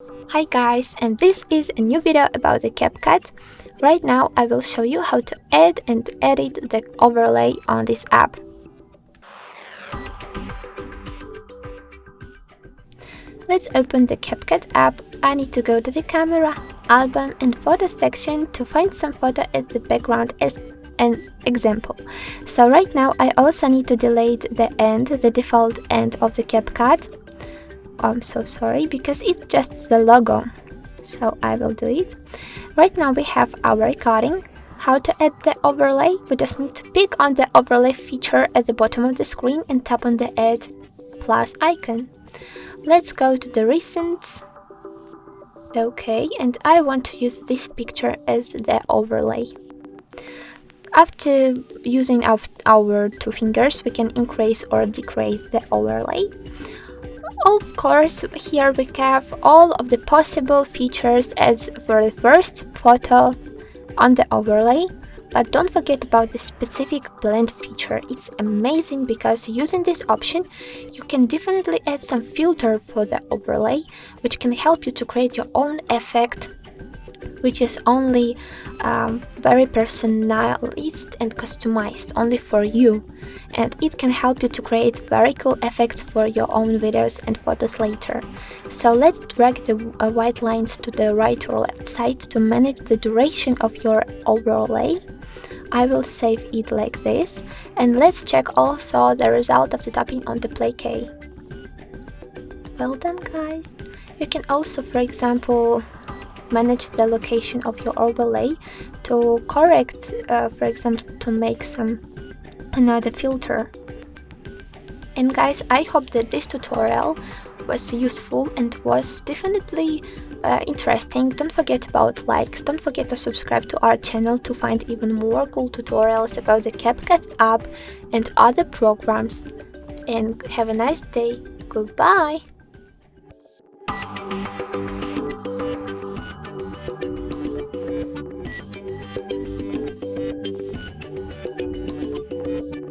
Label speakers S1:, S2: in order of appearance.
S1: Hi guys, and this is a new video about the CapCut. Right now I will show you how to add and edit the overlay on this app. Let's open the CapCut app. I need to go to the camera, album and photo section to find some photo as the background as an example. So right now I also need to delete the default end of the CapCut. I'm so sorry because it's just the logo, so I will do it. Right now we have our recording. How to add the overlay? We just need to pick on the overlay feature at the bottom of the screen and tap on the add plus icon. Let's go to the recents. Okay, and I want to use this picture as the overlay. After using our two fingers, we can increase or decrease the overlay. Of course, here we have all of the possible features as for the first photo on the overlay, but don't forget about the specific blend feature. It's amazing because using this option, you can definitely add some filter for the overlay, which can help you to create your own effect, which is only very personalized and customized only for you, and it can help you to create very cool effects for your own videos and photos later. So let's drag the white lines to the right or left side to manage the duration of your overlay. I will save it like this, and let's check also the result of the tapping on the play key. Well done guys! You can also, for example, manage the location of your overlay to correct, for example, to make another filter. And guys, I hope that this tutorial was useful and was definitely interesting. Don't forget about likes, don't forget to subscribe to our channel to find even more cool tutorials about the CapCut app and other programs. And have a nice day. Goodbye!